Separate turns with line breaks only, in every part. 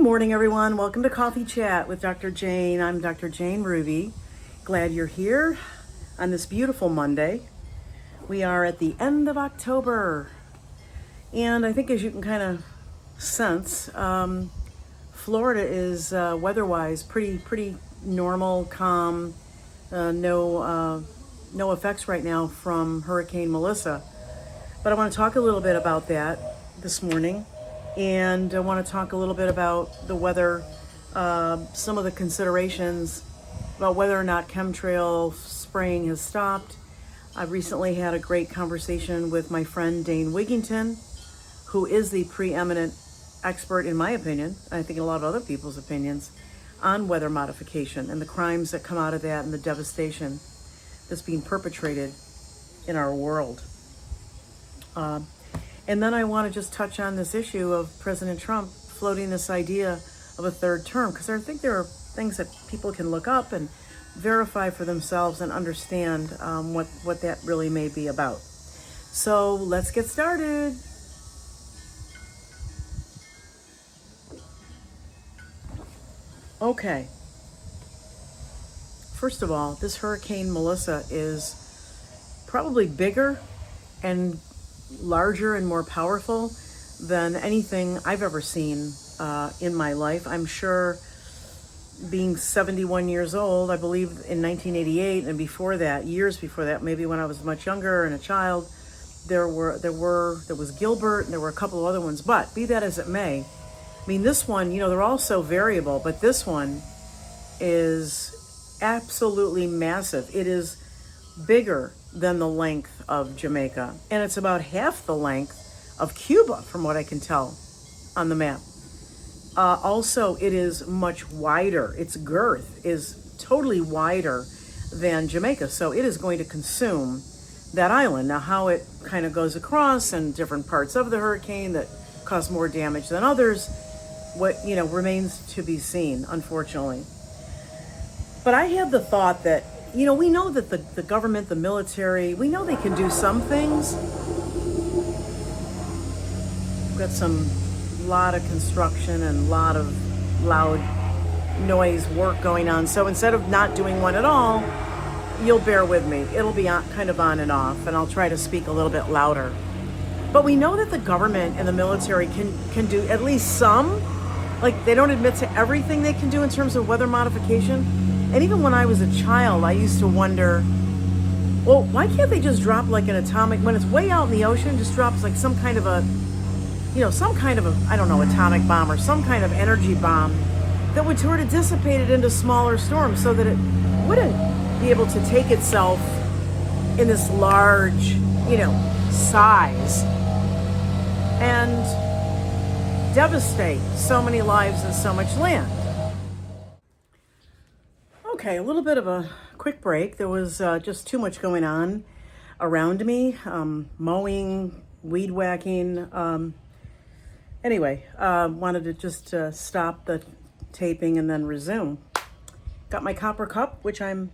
Good morning, everyone. Welcome to Coffee Chat with Dr. Jane. I'm Dr. Jane Ruby. Glad you're here on this beautiful Monday. We are at the end of October. And I think as you can kind of sense, Florida is weather-wise pretty normal, calm, no effects right now from Hurricane Melissa. But I want to talk a little bit about that this morning. And I want to talk a little bit about the weather, some of the considerations about whether or not chemtrail spraying has stopped. I recently had a great conversation with my friend Dane Wigington, who is the preeminent expert, in my opinion, and I think in a lot of other people's opinions, on weather modification and the crimes that come out of that and the devastation that's being perpetrated in our world. And then I want to just touch on this issue of President Trump floating this idea of a third term, because I think there are things that people can look up and verify for themselves and understand what that really may be about. So let's get started. Okay. First of all, this Hurricane Melissa is probably bigger and larger and more powerful than anything I've ever seen in my life. I'm sure, being 71 years old, I believe in 1988 and before that, years before that, maybe when I was much younger and a child, there was Gilbert and there were a couple of other ones. But be that as it may, I mean, this one, they're all so variable, but this one is absolutely massive. It is bigger than the length of Jamaica, and it's about half the length of Cuba, from what I can tell on the map. Also, it is much wider. Its girth is totally wider than Jamaica, so it is going to consume that island. Now, how it kind of goes across and different parts of the hurricane that cause more damage than others, remains to be seen, unfortunately. But I had the thought that, we know that the government, the military, we know they can do some things. We've got lot of construction and a lot of loud noise work going on. So instead of not doing one at all, you'll bear with me. It'll be kind of on and off, and I'll try to speak a little bit louder. But we know that the government and the military can do at least some. Like, they don't admit to everything they can do in terms of weather modification. And even when I was a child, I used to wonder, well, why can't they just drop like an atomic, when it's way out in the ocean, just drops like some kind of a atomic bomb or some kind of energy bomb that would sort of dissipate it into smaller storms so that it wouldn't be able to take itself in this large, size and devastate so many lives and so much land. Okay, a little bit of a quick break. There was just too much going on around me, mowing, weed whacking. Wanted to just stop the taping and then resume. Got my copper cup, which I'm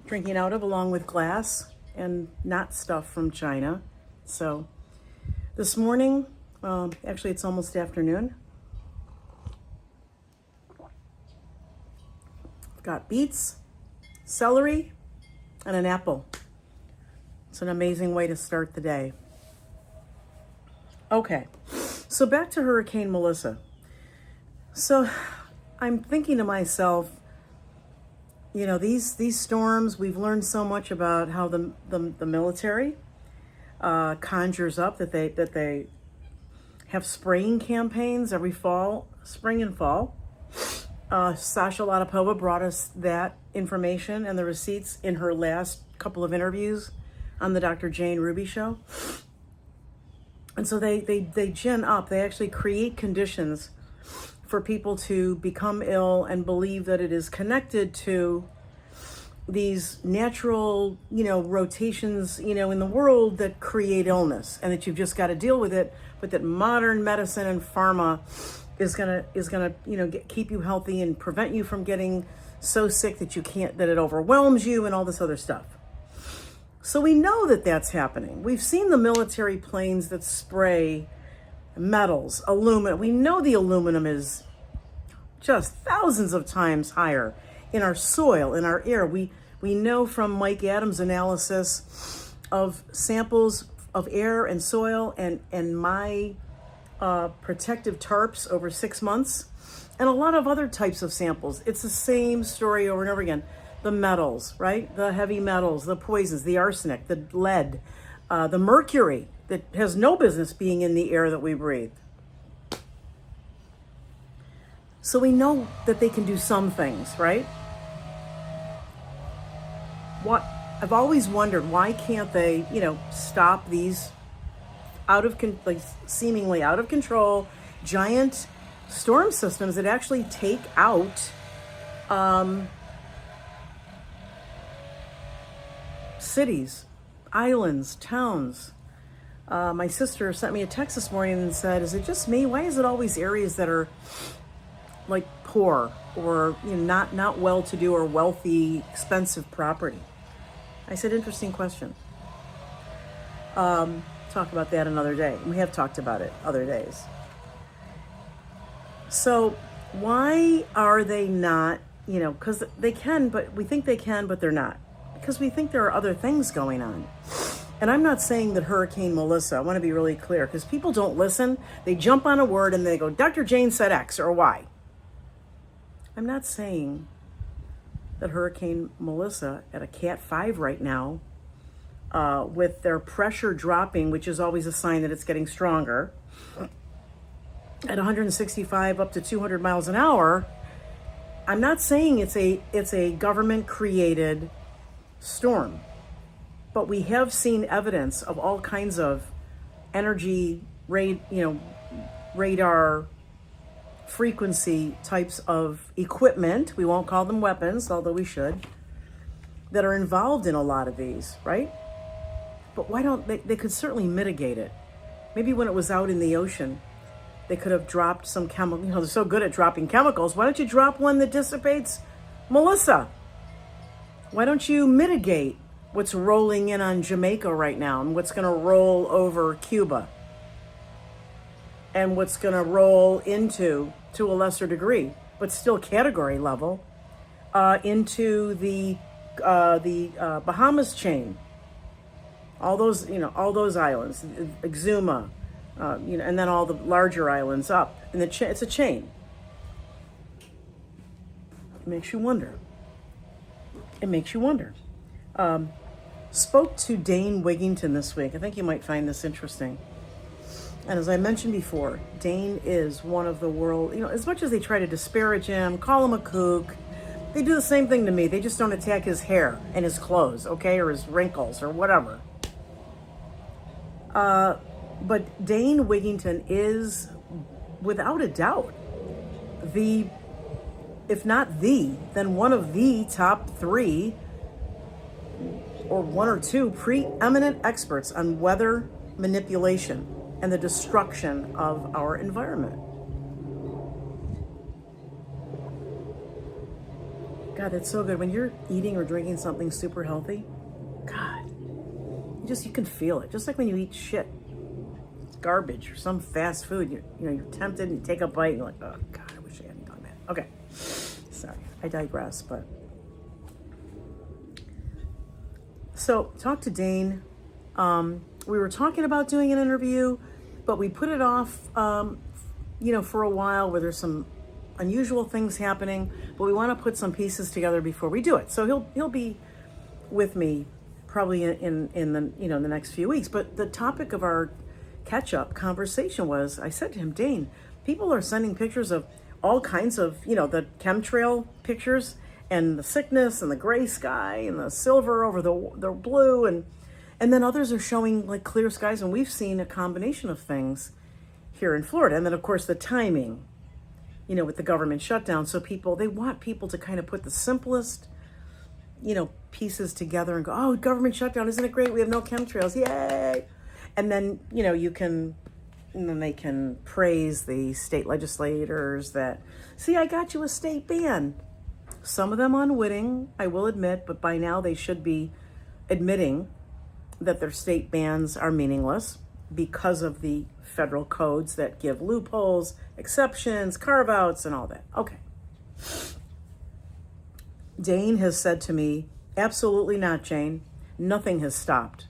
drinking out of, along with glass and not stuff from China. So this morning, actually it's almost afternoon, got beets, celery, and an apple. It's an amazing way to start the day. Okay, so back to Hurricane Melissa. So I'm thinking to myself, these storms, we've learned so much about how the military conjures up that they have spraying campaigns every spring and fall. Sasha Latapova brought us that information and the receipts in her last couple of interviews on the Dr. Jane Ruby show. And so they gin up, they actually create conditions for people to become ill and believe that it is connected to these natural, rotations, in the world that create illness, and that you've just got to deal with it, but that modern medicine and pharma is gonna keep you healthy and prevent you from getting so sick that that it overwhelms you and all this other stuff. So we know that that's happening. We've seen the military planes that spray metals, aluminum. We know the aluminum is just thousands of times higher in our soil, in our air. We know from Mike Adams' analysis of samples of air and soil and my protective tarps over 6 months, and a lot of other types of samples. It's the same story over and over again. The metals, right? The heavy metals, the poisons, the arsenic, the lead, the mercury that has no business being in the air that we breathe. So we know that they can do some things, right? What I've always wondered, why can't they, stop these seemingly out of control giant storm systems that actually take out cities, islands, towns. My sister sent me a text this morning and said, "Is it just me? Why is it always areas that are like poor or not well-to-do or wealthy, expensive property?" I said, "Interesting question. Talk about that another day." We have talked about it other days. So why are they not? Because they can, but we think they can, but they're not. Because we think there are other things going on. And I'm not saying that Hurricane Melissa, I want to be really clear, because people don't listen. They jump on a word and they go, Dr. Jane said X or Y. I'm not saying that Hurricane Melissa at a Cat 5 right now, with their pressure dropping, which is always a sign that it's getting stronger, at 165 up to 200 miles an hour, I'm not saying it's a government-created storm. But we have seen evidence of all kinds of energy, radar frequency types of equipment, we won't call them weapons, although we should, that are involved in a lot of these, right? But why don't they could certainly mitigate it. Maybe when it was out in the ocean, they could have dropped some chemical, they're so good at dropping chemicals. Why don't you drop one that dissipates Melissa? Why don't you mitigate what's rolling in on Jamaica right now and what's going to roll over Cuba and what's going to roll into, to a lesser degree, but still category level, into the Bahamas chain. All those islands, Exuma, and then all the larger islands up. And it's a chain. It makes you wonder. Spoke to Dane Wigington this week. I think you might find this interesting. And as I mentioned before, Dane is one of the world, as much as they try to disparage him, call him a kook, they do the same thing to me. They just don't attack his hair and his clothes, okay, or his wrinkles or whatever. But Dane Wigington is, without a doubt, if not then one of the top 3 or 1 or 2 preeminent experts on weather manipulation and the destruction of our environment. God, that's so good. When you're eating or drinking something super healthy, God, you can feel it. Just like when you eat shit, garbage or some fast food, you're tempted and you take a bite and you're like, oh God, I wish I hadn't done that. Okay, sorry, I digress, but. So, talk to Dane. We were talking about doing an interview, but we put it off, for a while where there's some unusual things happening, but we want to put some pieces together before we do it. So he'll be with me probably in the the next few weeks. But the topic of our catch-up conversation was, I said to him, Dane, people are sending pictures of all kinds of, the chemtrail pictures and the sickness and the gray sky and the silver over the blue, and then others are showing like clear skies, and we've seen a combination of things here in Florida. And then of course the timing, with the government shutdown. So they want people to kind of put the simplest, pieces together and go, oh, government shutdown, isn't it great? We have no chemtrails, yay. And then, and then they can praise the state legislators that, see, I got you a state ban. Some of them unwitting, I will admit, but by now they should be admitting that their state bans are meaningless because of the federal codes that give loopholes, exceptions, carve-outs, and all that. Okay. Dane has said to me, absolutely not, Jane. Nothing has stopped.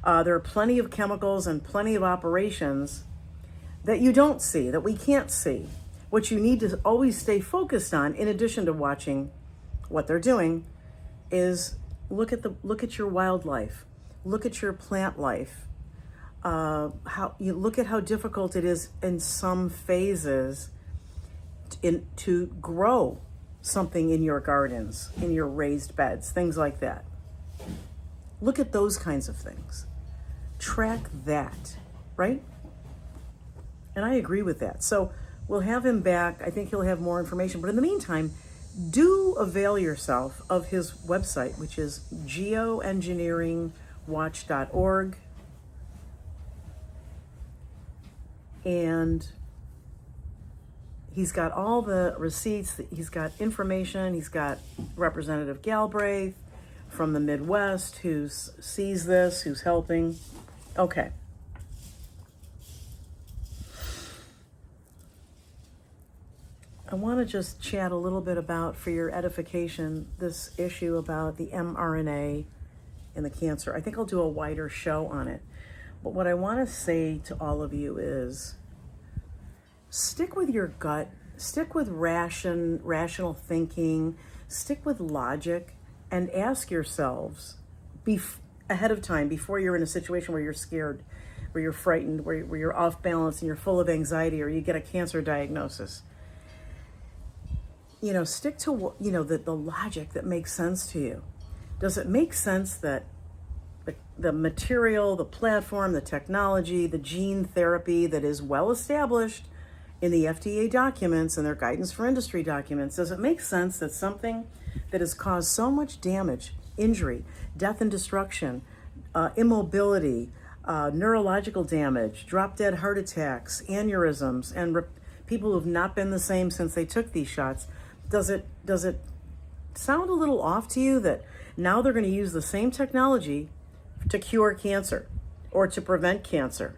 There are plenty of chemicals and plenty of operations that you don't see, that we can't see. What you need to always stay focused on, in addition to watching what they're doing, is look at your wildlife, look at your plant life. How you look at how difficult it is in some phases to grow something in your gardens, in your raised beds, things like that. Look at those kinds of things. Track that, right? And I agree with that. So we'll have him back. I think he'll have more information. But in the meantime, do avail yourself of his website, which is geoengineeringwatch.org. And he's got all the receipts. He's got information. He's got Representative Galbraith from the Midwest who sees this, who's helping. Okay. I want to just chat a little bit about, for your edification, this issue about the mRNA and the cancer. I think I'll do a wider show on it. But what I want to say to all of you is stick with your gut, stick with rational thinking, stick with logic, and ask yourselves ahead of time, before you're in a situation where you're scared, where you're frightened, where you're off balance and you're full of anxiety, or you get a cancer diagnosis. Stick to, the logic that makes sense to you. Does it make sense that the material, the platform, the technology, the gene therapy that is well established in the FDA documents and their guidance for industry documents, does it make sense that something that has caused so much damage, injury, death and destruction, immobility, neurological damage, drop-dead heart attacks, aneurysms, and people who have not been the same since they took these shots, does it sound a little off to you that now they're going to use the same technology to cure cancer or to prevent cancer,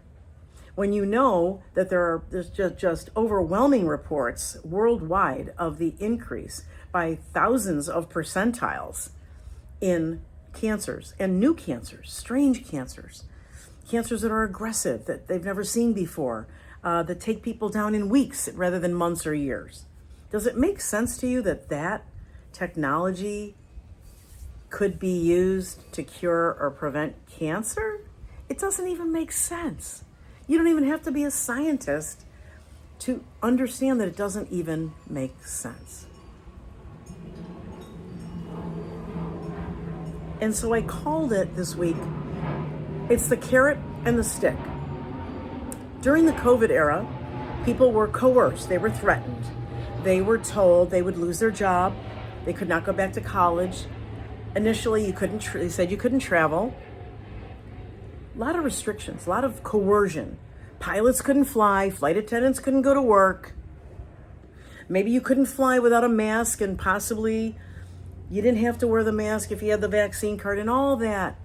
when you know that there's just overwhelming reports worldwide of the increase by thousands of percentiles in cancers and new cancers, strange cancers, cancers that are aggressive, that they've never seen before, that take people down in weeks rather than months or years? Does it make sense to you that technology could be used to cure or prevent cancer? It doesn't even make sense. You don't even have to be a scientist to understand that it doesn't even make sense. And so I called it this week, it's the carrot and the stick. During the COVID era, people were coerced, they were threatened. They were told they would lose their job, they could not go back to college. Initially, they said you couldn't travel. A lot of restrictions, a lot of coercion. Pilots couldn't fly, flight attendants couldn't go to work. Maybe you couldn't fly without a mask, and possibly you didn't have to wear the mask if you had the vaccine card, and all that.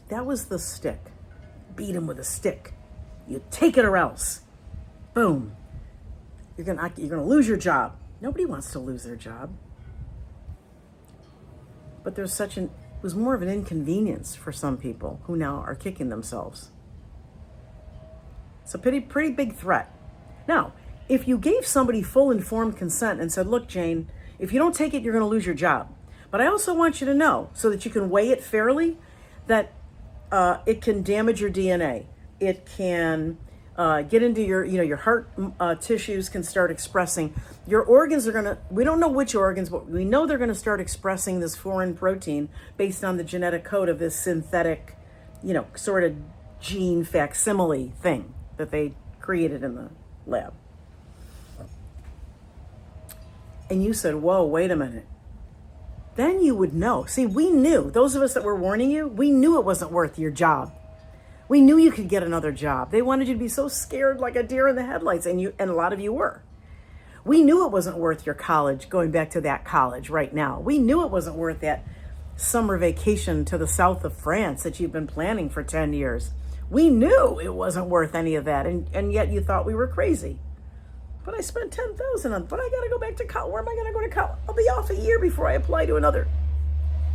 That was the stick. Beat him with a stick. You take it or else. Boom. You're gonna lose your job. Nobody wants to lose their job. But it was more of an inconvenience for some people who now are kicking themselves. It's a pretty big threat. Now, if you gave somebody full informed consent and said, look, Jane, if you don't take it, you're going to lose your job. But I also want you to know, so that you can weigh it fairly, that it can damage your DNA. It can get into your heart tissues can start expressing. Your organs are going to, we don't know which organs, but we know they're going to start expressing this foreign protein based on the genetic code of this synthetic, sort of gene facsimile thing that they created in the lab. And you said, whoa, wait a minute. Then you would know. See, we knew, those of us that were warning you, we knew it wasn't worth your job. We knew you could get another job. They wanted you to be so scared like a deer in the headlights, and a lot of you were. We knew it wasn't worth your college, going back to that college right now. We knew it wasn't worth that summer vacation to the south of France that you've been planning for 10 years. We knew it wasn't worth any of that, and yet you thought we were crazy. But I spent $10,000 on, but I gotta go back to college. Where am I gonna go to college? I'll be off a year before I apply to another.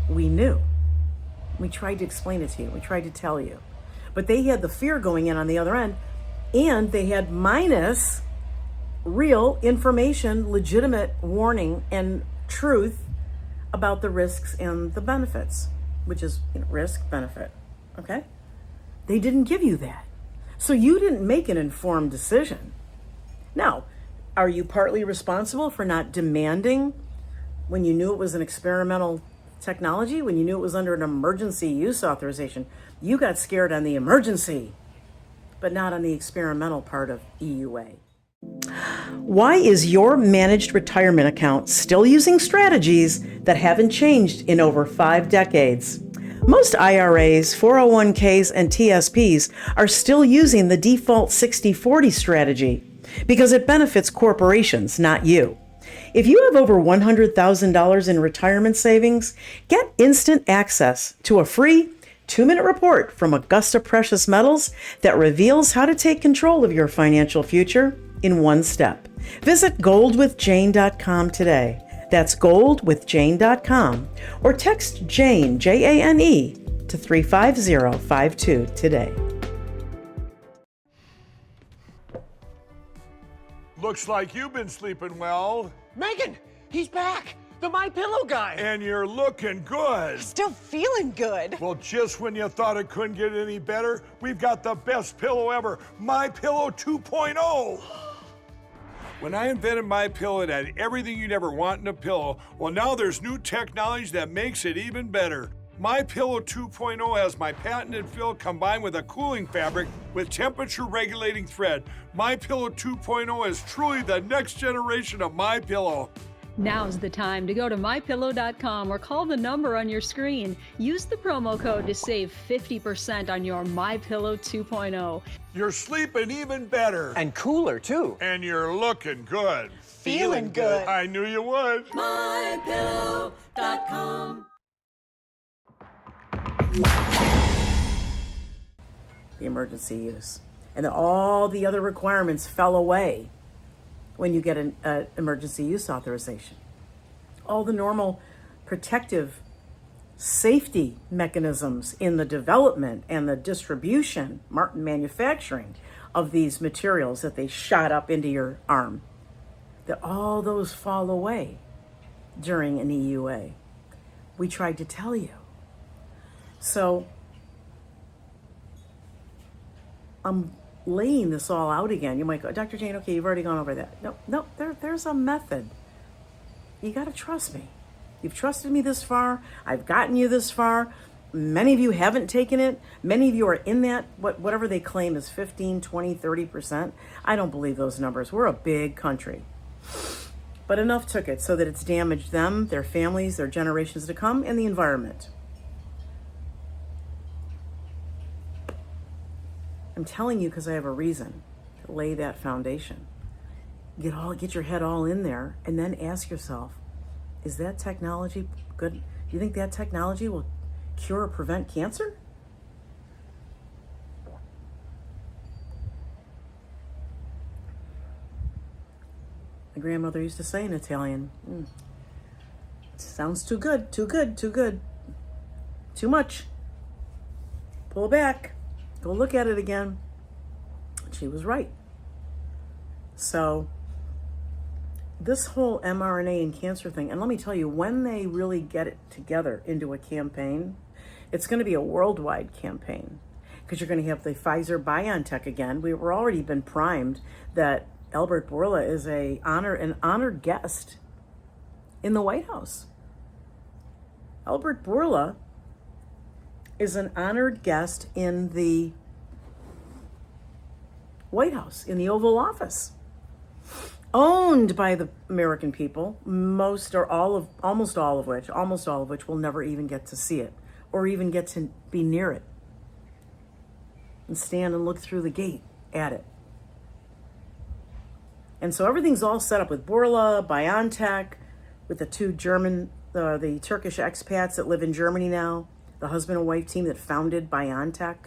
We knew. We tried to explain it to you. We tried to tell you. But they had the fear going in on the other end, and they had minus real information, legitimate warning and truth about the risks and the benefits, which is risk, benefit, okay? They didn't give you that. So you didn't make an informed decision. Now, are you partly responsible for not demanding when you knew it was an experimental technology, when you knew it was under an emergency use authorization? You got scared on the emergency, but not on the experimental part of EUA. Why is your managed retirement account still using strategies that haven't changed in over 5 decades? Most IRAs, 401ks, and TSPs are still using the default 60-40 strategy because it benefits corporations, not you. If you have over $100,000 in retirement savings, get instant access to a free 2-minute report from Augusta Precious Metals that reveals how to take control of your financial future in one step. Visit goldwithjane.com today. That's goldwithjane.com, or text Jane, Jane, to 35052 today.
Looks like you've been sleeping well.
Megan, he's back. The My Pillow guy.
And you're looking good.
Still feeling good.
Well, just when you thought it couldn't get any better, we've got the best pillow ever, My Pillow 2.0. When I invented My Pillow, it had everything you'd ever want in a pillow. Well, now there's new technology that makes it even better. My Pillow 2.0 has my patented fill combined with a cooling fabric with temperature regulating thread. My Pillow 2.0 is truly the next generation of My Pillow.
Now's the time to go to mypillow.com or call the number on your screen. Use the promo code to save 50% on your My Pillow 2.0.
You're sleeping even better.
And cooler, too.
And you're looking good.
Feeling good.
I knew you would.
mypillow.com.
The emergency use. And then all the other requirements fell away when you get an emergency use authorization. All the normal protective safety mechanisms in the development and the distribution, manufacturing of these materials that they shot up into your arm, that all those fall away during an EUA. We tried to tell you. So I'm laying this all out again. You might go, Dr. Jane, okay, you've already gone over that. No, there's a method. You got to trust me. You've trusted me this far. I've gotten you this far. Many of you haven't taken it. Many of you are in that, whatever they claim is 15, 20, 30%. I don't believe those numbers. We're a big country. But enough took it so that it's damaged them, their families, their generations to come, and the environment. I'm telling you because I have a reason to lay that foundation. Get your head all in there and then ask yourself, is that technology good? Do you think that technology will cure or prevent cancer? My grandmother used to say in Italian, sounds too good, too good, too good. Too much. Pull back. Go look at it again. She was right. So this whole mRNA and cancer thing, and let me tell you, when they really get it together into a campaign, it's going to be a worldwide campaign because you're going to have the Pfizer BioNTech again. We've already been primed that Albert Bourla is an honored guest in the White House. Albert Bourla is an honored guest in the White House, in the Oval Office, owned by the American people, almost all of which will never even get to see it or even get to be near it and stand and look through the gate at it. And so everything's all set up with Bourla, BioNTech, with the two the Turkish expats that live in Germany now, the husband and wife team that founded BioNTech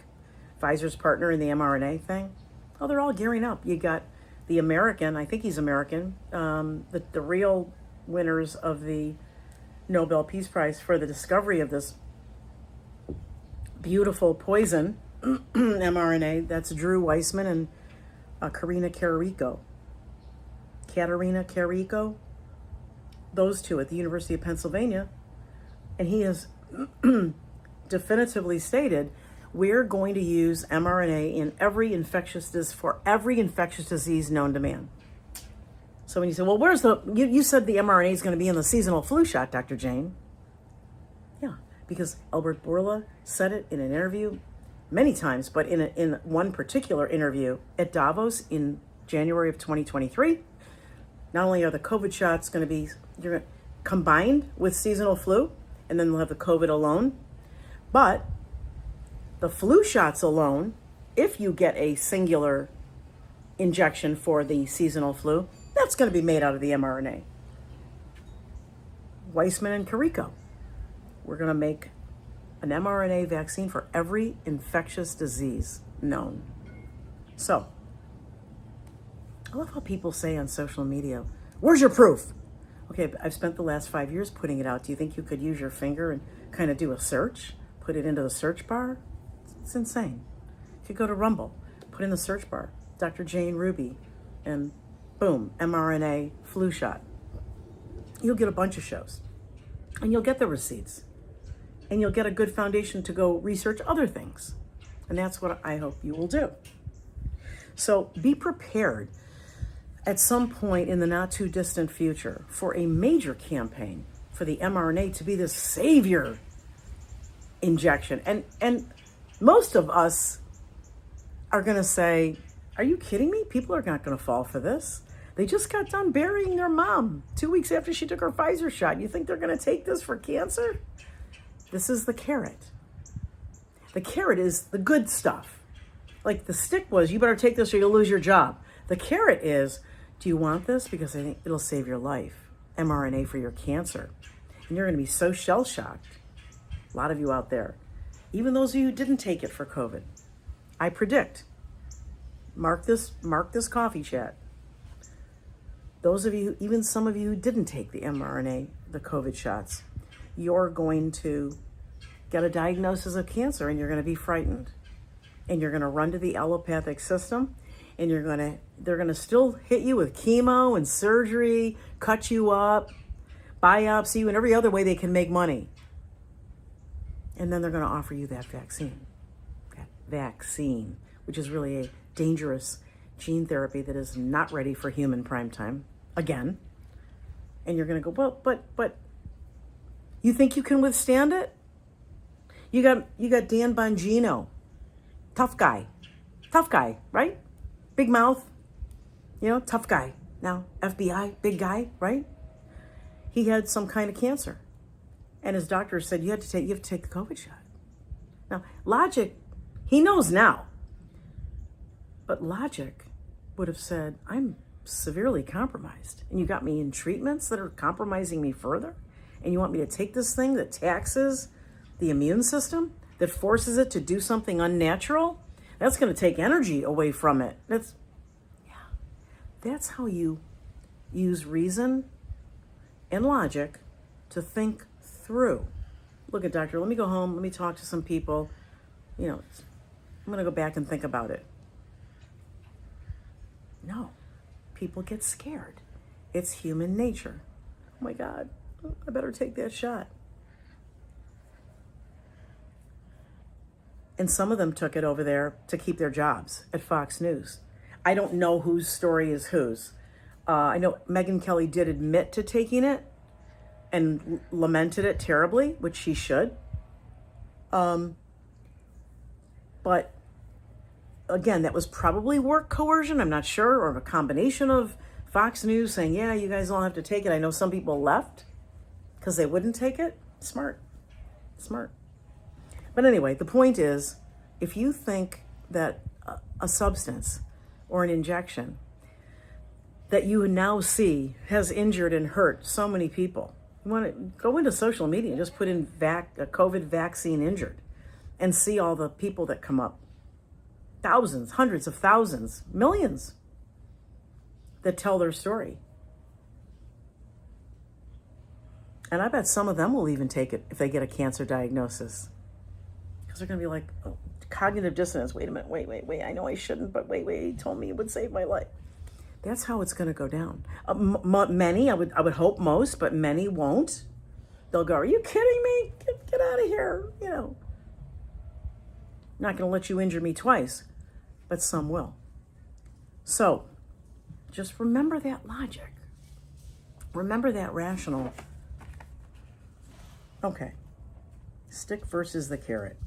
Pfizer's partner in the mRNA thing. Oh, they're all gearing up. You got the American, I think he's American, the real winners of the Nobel Peace Prize for the discovery of this beautiful poison, mRNA. That's Drew Weissman and Katerina Kariko, those two at the University of Pennsylvania. And he has definitively stated, we're going to use mRNA in every infectious disease known to man. So when you say, well, where's you said the mRNA is going to be in the seasonal flu shot, Dr. Jane. Yeah, because Albert Bourla said it in an interview many times, but in one particular interview at Davos in January of 2023, not only are the COVID shots going to be combined with seasonal flu, and then they'll have the COVID alone, but the flu shots alone, if you get a singular injection for the seasonal flu, that's going to be made out of the mRNA. Weissman and Kariko, we're going to make an mRNA vaccine for every infectious disease known. So, I love how people say on social media, where's your proof? Okay, I've spent the last 5 years putting it out. Do you think you could use your finger and kind of do a search? Put it into the search bar? It's insane. You could go to Rumble, put in the search bar, Dr.Jane Ruby, and boom, mRNA flu shot. You'll get a bunch of shows, and you'll get the receipts, and you'll get a good foundation to go research other things. And that's what I hope you will do. So be prepared at some point in the not too distant future for a major campaign for the mRNA to be the savior injection. And most of us are going to say, are you kidding me? People are not going to fall for this. They just got done burying their mom 2 weeks after she took her Pfizer shot. You think they're going to take this for cancer? This is the carrot. The carrot is the good stuff. Like the stick was, you better take this or you'll lose your job. The carrot is, do you want this? Because I think it'll save your life. mRNA for your cancer. And you're going to be so shell-shocked. A lot of you out there. Even those of you who didn't take it for COVID. I predict, mark this coffee chat. Those of you, even some of you who didn't take the mRNA, the COVID shots, you're going to get a diagnosis of cancer and you're going to be frightened. And you're going to run to the allopathic system and they're going to still hit you with chemo and surgery, cut you up, biopsy you in every other way they can make money. And then they're going to offer you that vaccine, which is really a dangerous gene therapy that is not ready for human prime time again. And you're going to go, well, but you think you can withstand it? You got Dan Bongino, tough guy, right? Big mouth, tough guy. Now FBI, big guy, right? He had some kind of cancer. And his doctor said, you have to take the COVID shot. Now, logic, he knows now. But logic would have said, I'm severely compromised. And you got me in treatments that are compromising me further? And you want me to take this thing that taxes the immune system, that forces it to do something unnatural? That's going to take energy away from it. That's how you use reason and logic to think through. Look at doctor, let me go home, let me talk to some people. I'm going to go back and think about it. No, people get scared. It's human nature. Oh my God, I better take that shot. And some of them took it over there to keep their jobs at Fox News. I don't know whose story is whose. I know Megyn Kelly did admit to taking it and lamented it terribly, which she should. But again, that was probably work coercion, I'm not sure, or a combination of Fox News saying, yeah, you guys all have to take it. I know some people left because they wouldn't take it. Smart. But anyway, the point is, if you think that a substance or an injection that you now see has injured and hurt so many people, you want to go into social media and just put in COVID vaccine injured and see all the people that come up. thousands, hundreds of thousands, millions that tell their story. And I bet some of them will even take it if they get a cancer diagnosis. Because they're going to be like, oh, cognitive dissonance. Wait a minute. Wait. I know I shouldn't, but wait. He told me it would save my life. That's how it's going to go down. Many, I would hope most, but many won't. They'll go, are you kidding me? Get out of here. You know, not going to let you injure me twice, but some will. So just remember that logic. Remember that rational. Okay. Stick versus the carrot.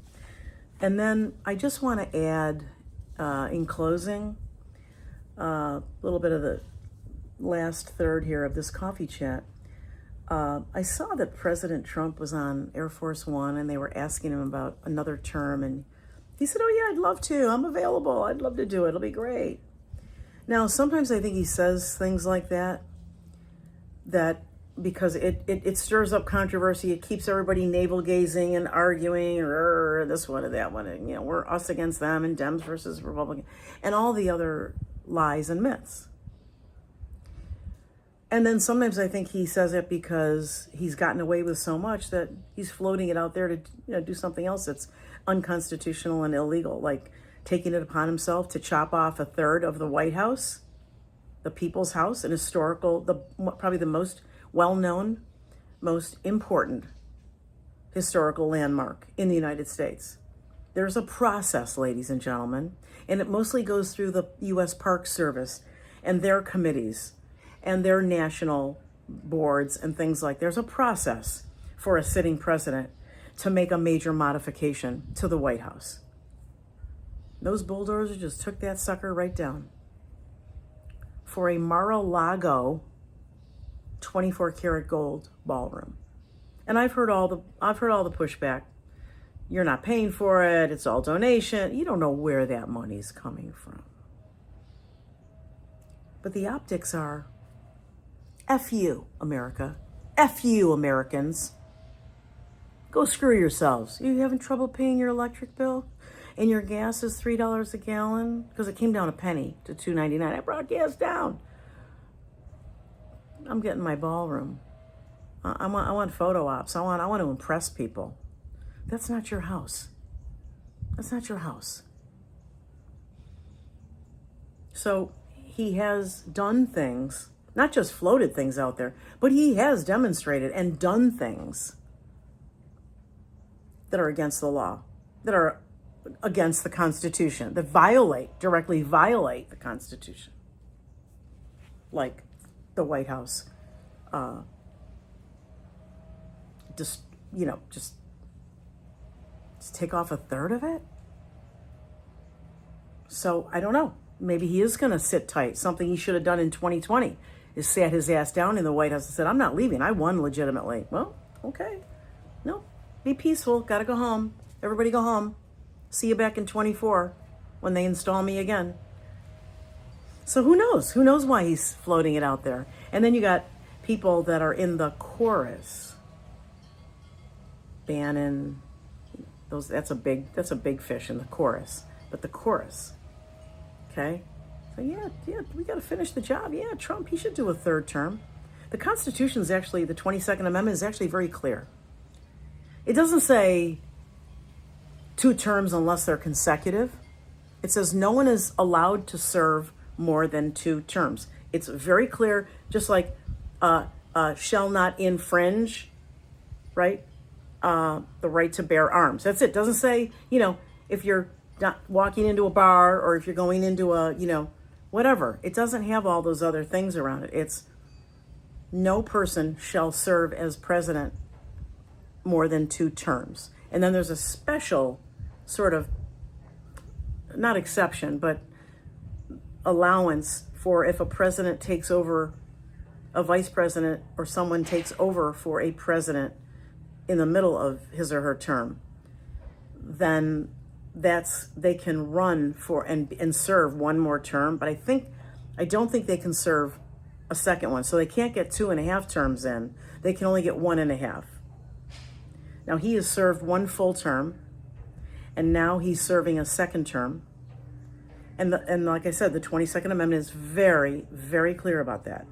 And then I just want to add, in closing, a little bit of the last third here of this coffee chat. I saw that President Trump was on Air Force One and they were asking him about another term. And he said, oh yeah, I'd love to. I'm available. I'd love to do it. It'll be great. Now, sometimes I think he says things like that because it stirs up controversy. It keeps everybody navel gazing and arguing, or this one or that one. And, you know, we're us against them and Dems versus Republicans and all the other lies and myths. And then sometimes I think he says it because he's gotten away with so much that he's floating it out there to do something else that's unconstitutional and illegal, like taking it upon himself to chop off a third of the White House, the People's House, an historical, probably the most well-known, most important historical landmark in the United States. There's a process, ladies and gentlemen, and it mostly goes through the U.S. Park Service and their committees and their national boards and things like that. There's a process for a sitting president to make a major modification to the White House. Those bulldozers just took that sucker right down. For a Mar-a-Lago 24 karat gold ballroom. And I've heard all the pushback. You're not paying for it. It's all donation. You don't know where that money's coming from. But the optics are, F you, America. F you, Americans. Go screw yourselves. You having trouble paying your electric bill? And your gas is $3 a gallon? Because it came down a penny to $2.99. I brought gas down. I'm getting my ballroom. I want photo ops. I want to impress people. That's not your house. That's not your house. So he has done things, not just floated things out there, but he has demonstrated and done things that are against the law, that are against the Constitution, that directly violate the Constitution. Like the White House, just take off a third of it. So I don't know. Maybe he is going to sit tight. Something he should have done in 2020 is sat his ass down in the White House and said, I'm not leaving. I won legitimately. Well, okay. No, be peaceful. Got to go home. Everybody go home. See you back in 24 when they install me again. So who knows? Who knows why he's floating it out there? And then you got people that are in the chorus. Bannon, that's a big fish in the chorus. But the chorus, okay? So yeah, we got to finish the job. Yeah, Trump, he should do a third term. The Constitution is actually, the 22nd Amendment is actually very clear. It doesn't say 2 terms unless they're consecutive. It says no one is allowed to serve more than 2 terms. It's very clear, just like shall not infringe, right? The right to bear arms. That's it. It doesn't say, if you're not walking into a bar or if you're going into a, whatever. It doesn't have all those other things around it. It's no person shall serve as president more than 2 terms. And then there's a special sort of, not exception, but allowance for if a president takes over, a vice president or someone takes over for a president in the middle of his or her term, then they can run for and serve 1 more term. But I don't think they can serve a second one. So they can't get 2.5 terms in. They can only get 1.5. Now he has served 1 full term, and now he's serving a second term. And like I said, the 22nd Amendment is very, very clear about that.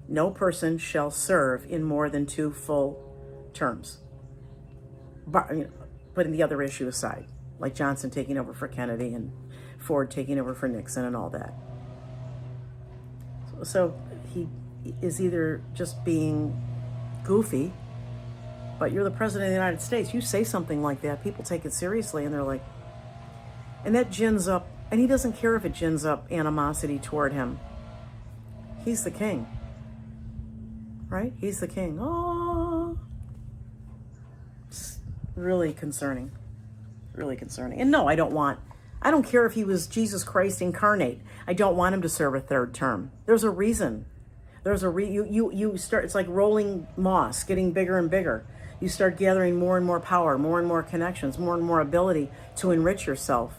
No person shall serve in more than 2 full terms. But, putting the other issue aside, like Johnson taking over for Kennedy and Ford taking over for Nixon and all that. So he is either just being goofy, but you're the president of the United States. You say something like that, people take it seriously, and they're like, and that gins up, and he doesn't care if it gins up animosity toward him. He's the king. Right? He's the king. Oh, it's really concerning. Really concerning. And no, I don't care if he was Jesus Christ incarnate. I don't want him to serve a 3rd term. There's a reason. You start, it's like rolling moss, getting bigger and bigger. You start gathering more and more power, more and more connections, more and more ability to enrich yourself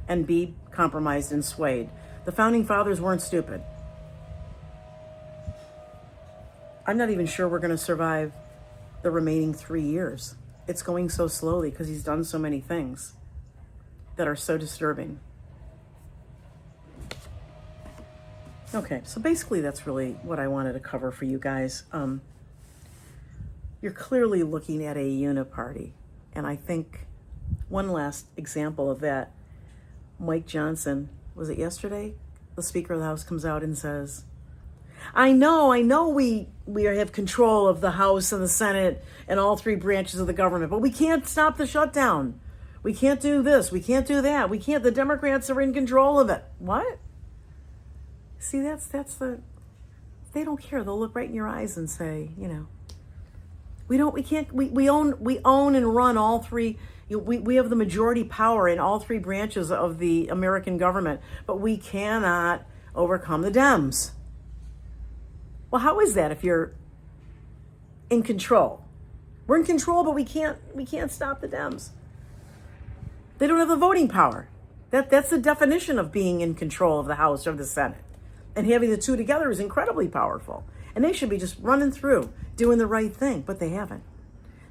and be compromised and swayed. The founding fathers weren't stupid. I'm not even sure we're going to survive the remaining 3 years. It's going so slowly because he's done so many things that are so disturbing. Okay, so basically that's really what I wanted to cover for you guys. You're clearly looking at a uniparty. And I think one last example of that, Mike Johnson, was it yesterday? The Speaker of the House comes out and says, I know we have control of the House and the Senate and all 3 branches of the government, but we can't stop the shutdown. We can't do this. We can't do that. The Democrats are in control of it. What? See, that's they don't care. They'll look right in your eyes and say, we own and run all 3. We have the majority power in all 3 branches of the American government, but we cannot overcome the Dems. Well, how is that if you're in control? We're in control, but we can't stop the Dems. They don't have the voting power. That's the definition of being in control of the House or the Senate. And having the 2 together is incredibly powerful. And they should be just running through, doing the right thing, but they haven't.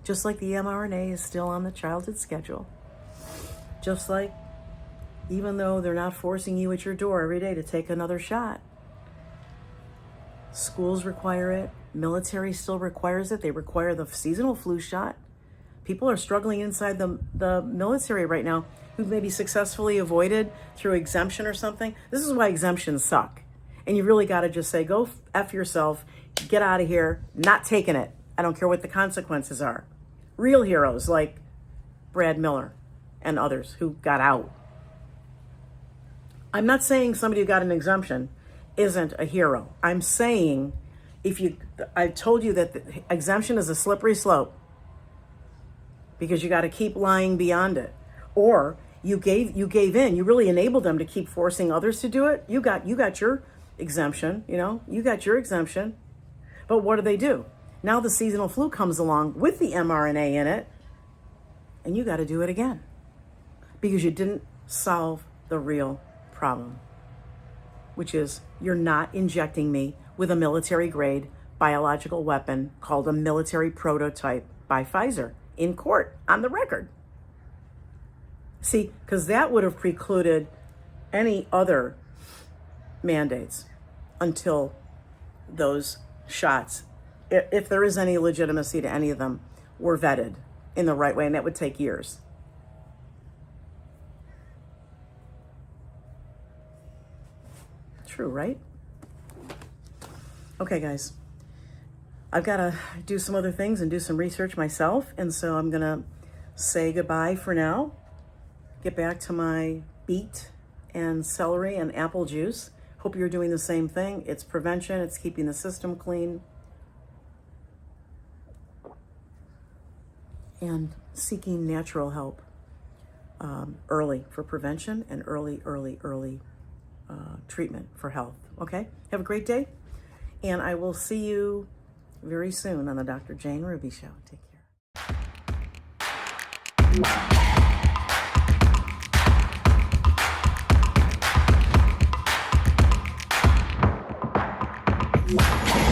Just like the mRNA is still on the childhood schedule. Just like, even though they're not forcing you at your door every day to take another shot, schools require it. Military still requires it. They require the seasonal flu shot. People are struggling inside the military right now who maybe successfully avoided through exemption or something. This is why exemptions suck. And you really got to just say, go F yourself, get out of here, not taking it. I don't care what the consequences are. Real heroes like Brad Miller and others who got out. I'm not saying somebody who got an exemption isn't a hero. I'm saying I told you that the exemption is a slippery slope because you got to keep lying beyond it. Or you gave in, you really enabled them to keep forcing others to do it. You got your exemption, you got your exemption. But what do? Now the seasonal flu comes along with the mRNA in it, and you got to do it again because you didn't solve the real problem, which is you're not injecting me with a military-grade biological weapon called a military prototype by Pfizer in court on the record. See, because that would have precluded any other mandates until those shots, if there is any legitimacy to any of them, were vetted in the right way, and that would take years. True, right? Okay, guys. I've got to do some other things and do some research myself, and so I'm going to say goodbye for now. Get back to my beet and celery and apple juice. Hope you're doing the same thing. It's prevention. It's keeping the system clean. And seeking natural help early for prevention and early treatment for health. Okay? Have a great day. And I will see you very soon on the Dr. Jane Ruby Show. Take care.